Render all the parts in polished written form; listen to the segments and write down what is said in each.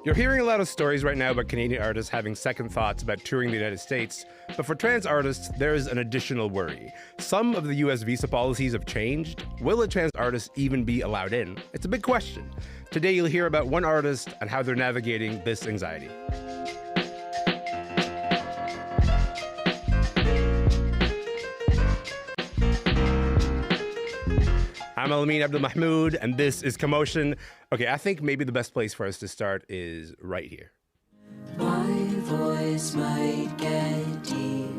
You're hearing a lot of stories right now about Canadian artists having second thoughts about touring the United States, but for trans artists, there is an additional worry. Some of the US visa policies have changed. Will a trans artist even be allowed in? It's a big question. Today, you'll hear about one artist and how they're navigating this anxiety. I'm Elamin Abdelmahmoud, and this is Commotion. Okay, I think maybe the best place for us to start is right here. My voice might get deep.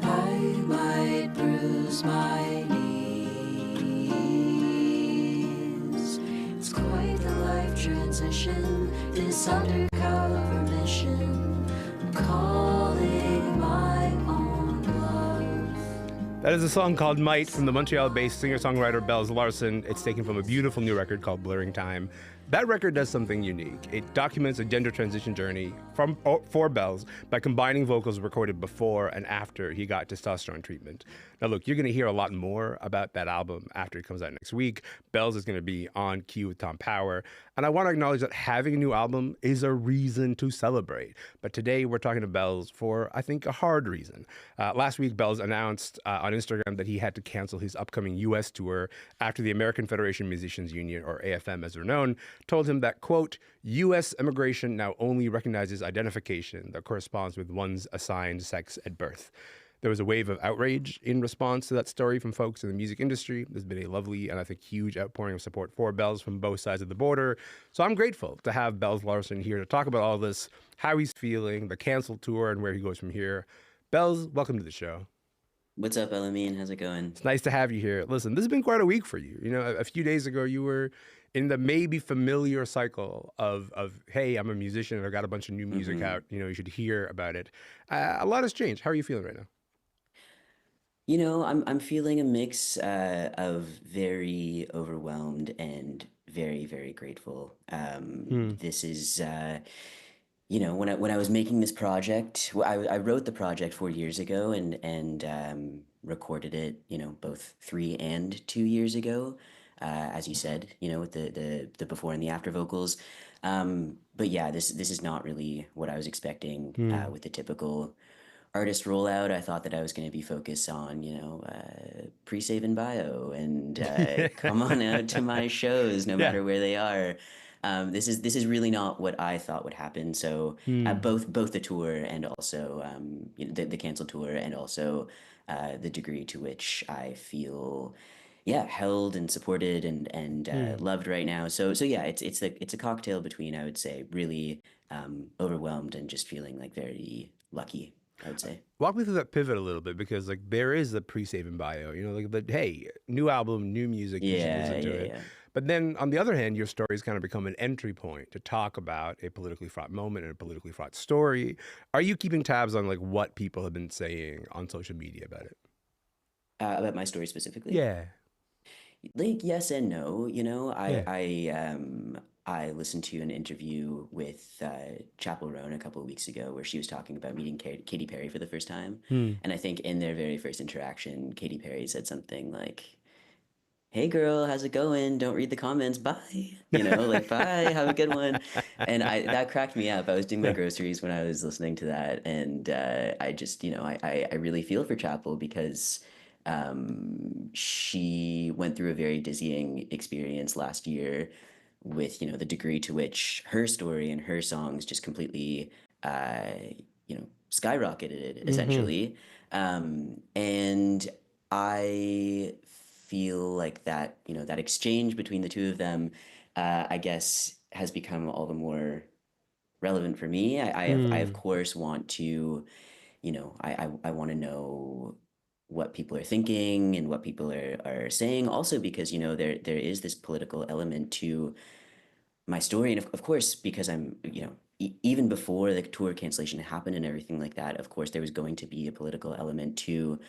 I might bruise my knees. It's quite the life transition, this undercover mission. I'm calling my own bluff. That is a song called Might from the Montreal-based singer-songwriter Bells Larsen. It's taken from a beautiful new record called Blurring Time. That record does something unique. It documents a gender transition journey for Bells by combining vocals recorded before and after he got testosterone treatment. Now, look, you're going to hear a lot more about that album after it comes out next week. Bells is going to be on cue with Tom Power. And I want to acknowledge that having a new album is a reason to celebrate. But today we're talking to Bells for, I think, a hard reason. Last week, Bells announced on Instagram that he had to cancel his upcoming U.S. tour after the American Federation Musicians Union, or AFM as they're known, told him that, quote, U.S. immigration now only recognizes identification that corresponds with one's assigned sex at birth. There was a wave of outrage in response to that story from folks in the music industry. There's been a lovely and I think huge outpouring of support for Bells from both sides of the border. So I'm grateful to have Bells Larsen here to talk about all this, how he's feeling, the canceled tour, and where he goes from here. Bells, welcome to the show. What's up, Elamin? How's it going? It's nice to have you here. Listen, this has been quite a week for you. You know, a few days ago, you were in the maybe familiar cycle of hey, I'm a musician and I've got a bunch of new music out. You know, you should hear about it. A lot has changed. How are you feeling right now? You know, I'm feeling a mix of very overwhelmed and very, very grateful. This is, you know, when I was making this project, I wrote the project 4 years ago and recorded it, you know, both 3 and 2 years ago, as you said, you know, with the before and the after vocals. But yeah, this is not really what I was expecting with the typical artist rollout. I thought that I was going to be focused on, you know, pre-save and bio and come on out to my shows no matter where they are. This is really not what I thought would happen. So both the tour and also you know, the canceled tour and also the degree to which I feel held and supported and loved right now. So yeah, it's a cocktail between, I would say, really overwhelmed and just feeling like very lucky, I would say. Walk me through that pivot a little bit, because like there is the pre-save and bio, you know, like the hey, new album, new music, you should listen to it. But then on the other hand, your stories kind of become an entry point to talk about a politically fraught moment and a politically fraught story. Are you keeping tabs on like what people have been saying on social media about it? About my story specifically? Yeah. Like yes and no, you know. I listened to an interview with Chappell Roan a couple of weeks ago where she was talking about meeting Katy Perry for the first time. And I think in their very first interaction, Katy Perry said something like, hey girl, how's it going? Don't read the comments. Bye. You know, like, bye, have a good one. And that cracked me up. I was doing my groceries when I was listening to that. And I just, you know, I really feel for Chappell because she went through a very dizzying experience last year with, you know, the degree to which her story and her songs just completely, you know, skyrocketed essentially. And I feel like that, you know, that exchange between the two of them, I guess, has become all the more relevant for me. I of course want to, you know, I want to know what people are thinking and what people are saying, also because, you know, there is this political element to my story. And of course, because I'm, you know, even before the tour cancellation happened and everything like that, of course, there was going to be a political element to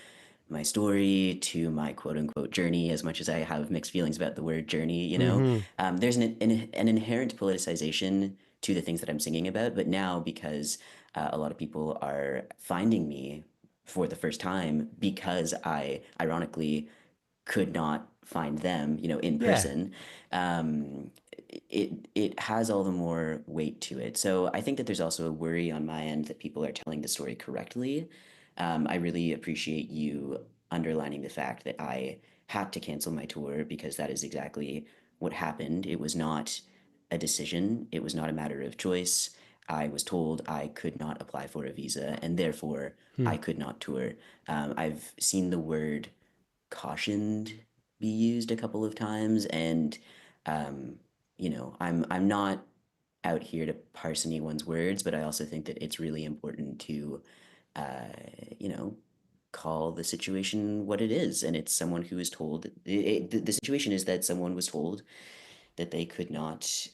my story, to my quote unquote journey, as much as I have mixed feelings about the word journey, you know. There's an inherent politicization to the things that I'm singing about. But now, because a lot of people are finding me for the first time because I ironically could not find them, in Yeah. person, um, it has all the more weight to it. So I think that there's also a worry on my end that people are telling the story correctly. I really appreciate you underlining the fact that I had to cancel my tour because that is exactly what happened. It was not a decision, it was not a matter of choice. I was told I could not apply for a visa and therefore Hmm. I could not tour. I've seen the word cautioned be used a couple of times, and um, I'm not out here to parse anyone's words, but I also think that it's really important to, uh, you know, call the situation what it is, and it's someone who is told the situation is that someone was told that they could not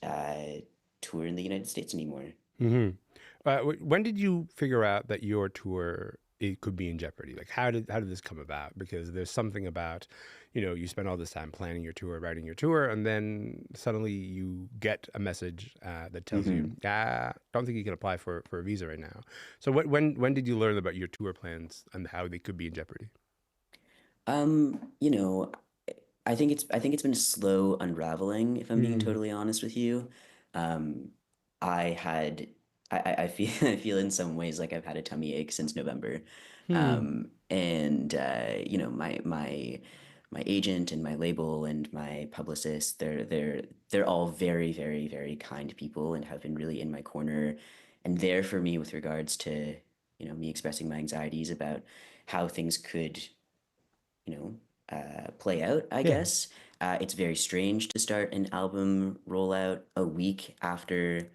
tour in the United States anymore. Hmm. When did you figure out that your tour it could be in jeopardy? Like, how did this come about? Because there's something about, you spend all this time planning your tour, writing your tour, and then suddenly you get a message that tells you, Hmm. don't think you can apply for a visa right now. So when did you learn about your tour plans and how they could be in jeopardy? You know, I think it's been a slow unraveling, if I'm being Mm. totally honest with you. Um, I had I feel I feel in some ways like I've had a tummy ache since November. Hmm. And my agent and my label and my publicist, they're all very, very, very kind people and have been really in my corner and there for me with regards to, me expressing my anxieties about how things could play out, I Yeah. guess. It's very strange to start an album rollout a week after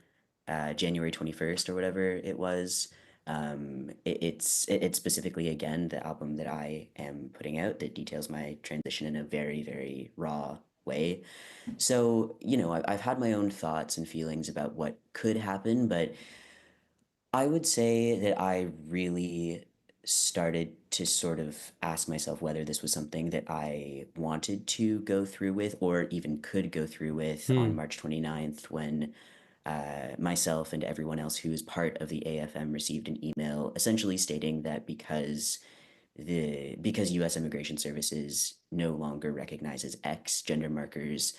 January 21st or whatever it was. It's specifically, again, the album that I am putting out that details my transition in a very, very raw way. So, I've had my own thoughts and feelings about what could happen, but I would say that I really started to sort of ask myself whether this was something that I wanted to go through with or even could go through with on Hmm. March 29th when myself and everyone else who is part of the AFM received an email essentially stating that because U.S. Immigration Services no longer recognizes X gender markers,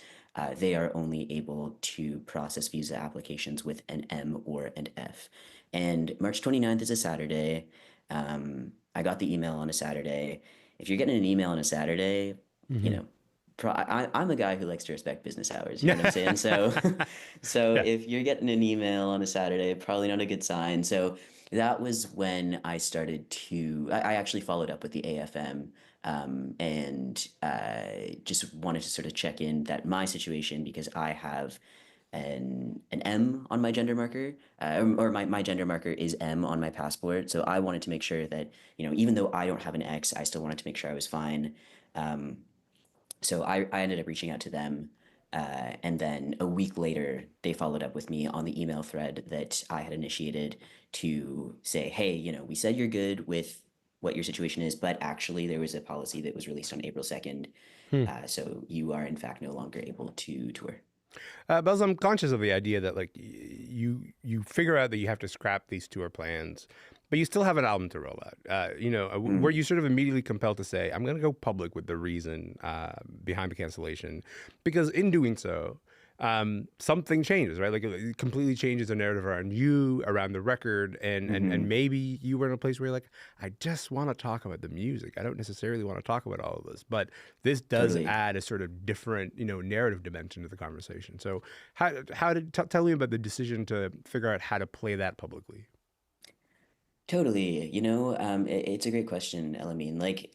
they are only able to process visa applications with an M or an F. And March 29th is a Saturday. I got the email on a Saturday. If you're getting an email on a Saturday, you Hmm. know, I'm a guy who likes to respect business hours. You know what I'm saying? So, so Yeah. if you're getting an email on a Saturday, probably not a good sign. So that was when I started to. I actually followed up with the AFM and just wanted to sort of check in that my situation because I have an M on my gender marker, or my gender marker is M on my passport. So I wanted to make sure that even though I don't have an X, I still wanted to make sure I was fine. Um, so I ended up reaching out to them. And then a week later, they followed up with me on the email thread that I had initiated to say, hey, we said you're good with what your situation is, but actually there was a policy that was released on April 2nd. Hmm. So you are in fact no longer able to tour. Bells, I'm conscious of the idea that like you figure out that you have to scrap these tour plans, but you still have an album to roll out. Were Mm, you sort of immediately compelled to say, "I'm going to go public with the reason behind the cancellation," because in doing so, something changes, right? Like it completely changes the narrative around you, around the record, and hmm. maybe you were in a place where you're like, I just want to talk about the music. I don't necessarily want to talk about all of this, but this does Totally. add a sort of different, narrative dimension to the conversation. So, tell me about the decision to figure out how to play that publicly? Totally. It's a great question, Elamin. Like,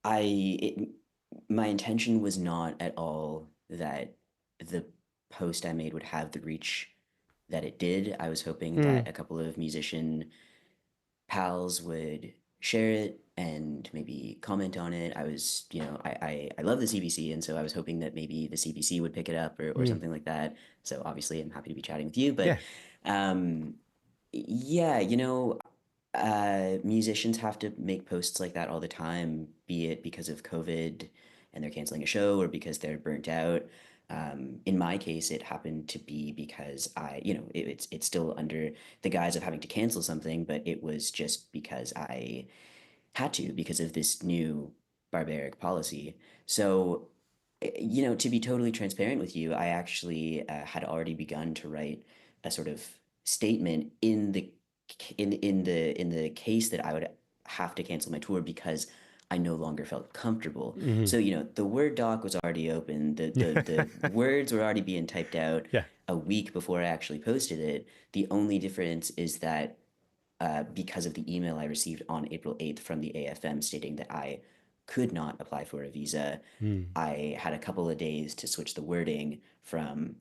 I, it, my intention was not at all that the post I made would have the reach that it did. I was hoping Hmm. that a couple of musician pals would share it and maybe comment on it. I was, I love the CBC, and so I was hoping that maybe the CBC would pick it up or Hmm. something like that. So obviously, I'm happy to be chatting with you, but Yeah. um, yeah, musicians have to make posts like that all the time, be it because of COVID and they're canceling a show or because they're burnt out. In my case, it happened to be because it's still under the guise of having to cancel something, but it was just because I had to because of this new barbaric policy. So To be totally transparent with you, I actually had already begun to write a sort of statement in the case that I would have to cancel my tour because I no longer felt comfortable. Hmm. So, the Word doc was already open. The words were already being typed out Yeah. a week before I actually posted it. The only difference is that because of the email I received on April 8th from the AFM stating that I could not apply for a visa, Mm. I had a couple of days to switch the wording from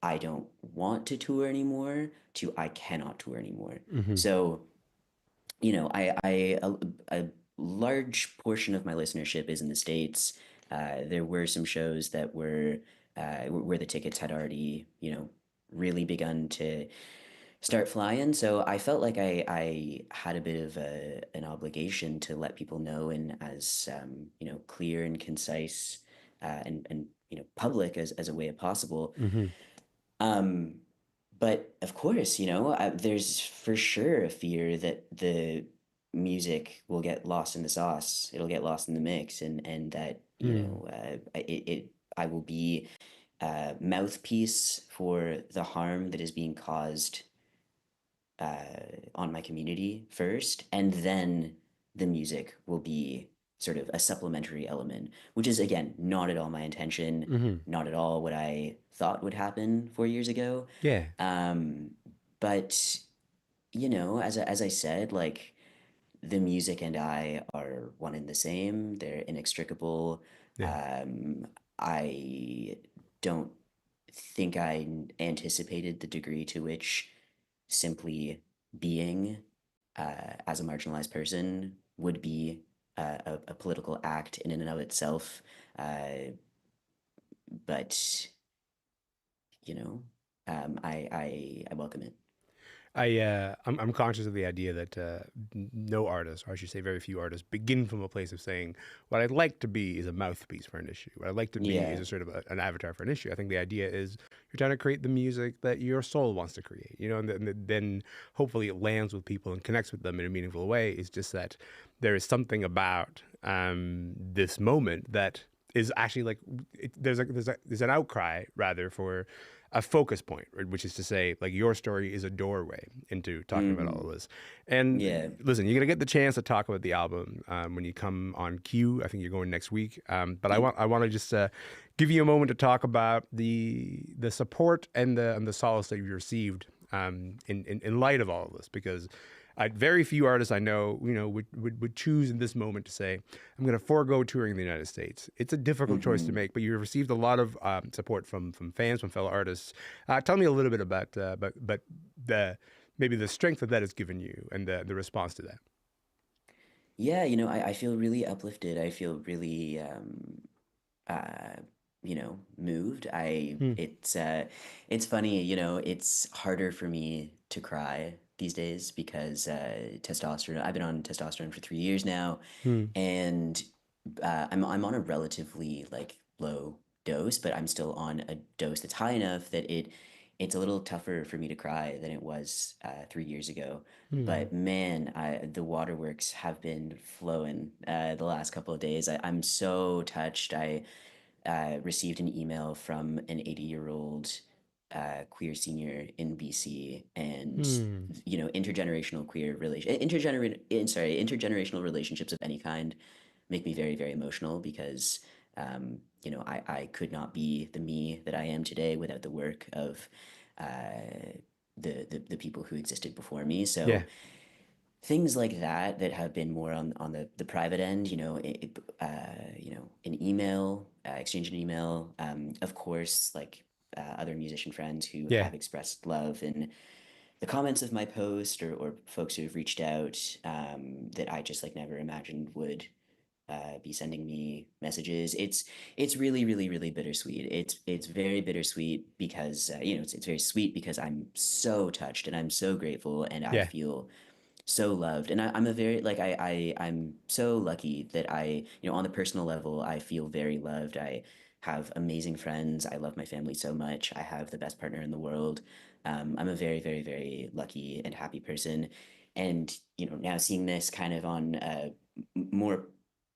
I don't want to tour anymore to I cannot tour anymore. Hmm. So, a large portion of my listenership is in the States. There were some shows that were where the tickets had already, really begun to start flying. So I felt like I had a bit of an obligation to let people know in as clear and concise and public as a way of possible. Hmm. Um, but of course, there's for sure a fear that the music will get lost in the sauce. It'll get lost in the mix, and that Mm. I will be a mouthpiece for the harm that is being caused on my community first, and then the music will be sort of a supplementary element, which is again not at all my intention, Hmm. not at all what I thought would happen 4 years ago. Yeah. Um, but as I said, like the music and I are one and the same. They're inextricable. Yeah. Um, I don't think I anticipated the degree to which simply being as a marginalized person would be a political act in and of itself. But you know, I welcome it. I'm conscious of the idea that no artist, or I should say very few artists, begin from a place of saying what I'd like to be is a mouthpiece for an issue. What I'd like to be is Yeah. a sort of an avatar for an issue. I think the idea is you're trying to create the music that your soul wants to create, and then hopefully it lands with people and connects with them in a meaningful way. It's just that there is something about this moment that is actually like there's an outcry rather for a focus point, right? Which is to say, like your story is a doorway into talking about all Hmm. of this. And Yeah. listen, you're gonna get the chance to talk about the album when you come on Q. I think you're going next week. But I want to just give you a moment to talk about the support and the solace that you've received in light of all of this, because very few artists I know, would choose in this moment to say, I'm going to forego touring in the United States. It's a difficult choice to Hmm. make, but you've received a lot of support from fans, from fellow artists. Tell me a little bit about, but the maybe the strength that has given you and the response to that. Yeah, I feel really uplifted. I feel really uh, moved. Hmm. It's funny, it's harder for me to cry these days because testosterone. I've been on testosterone for 3 years now, Hmm. and I'm on a relatively like low dose, but I'm still on a dose that's high enough that it's a little tougher for me to cry than it was 3 years ago. Hmm. But man, the waterworks have been flowing the last couple of days. I'm so touched. I received an email from an 80-year-old queer senior in BC, and Hmm. intergenerational intergenerational relationships of any kind make me very very emotional because I could not be the me that I am today without the work of the people who existed before me. Yeah. So things like that have been more on the private end, an email, exchange an email, of course, like other musician friends who Yeah. have expressed love in the comments of my post, or folks who have reached out that I just like never imagined would be sending me messages. It's really really really bittersweet. It's very bittersweet because it's very sweet because I'm so touched and I'm so grateful and I Yeah. feel so loved. And I'm a very like I'm so lucky that on the personal level I feel very loved. I have amazing friends. I love my family so much. I have the best partner in the world. I'm a very very very lucky and happy person, and now seeing this kind of on a more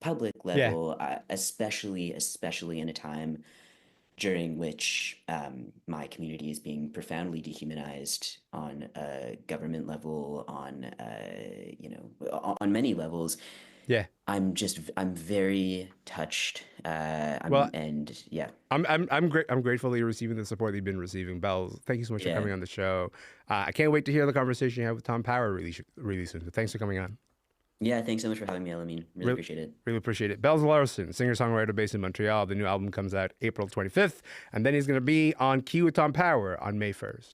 public Yeah. level, especially in a time during which my community is being profoundly dehumanized on a government level, on on many levels. Yeah. I'm very touched. Well, And yeah, I'm grateful that you're receiving the support that you've been receiving, Bells. Thank you so much for yeah, coming on the show. I can't wait to hear the conversation you have with Tom Power really soon. So thanks for coming on. yeah. Thanks so much for having me, Elamin. Really Really, appreciate it. really appreciate it. Bells Larsen, singer-songwriter based in Montreal. The new album comes out April 25th, and then he's going to be on Key with Tom Power on May 1st.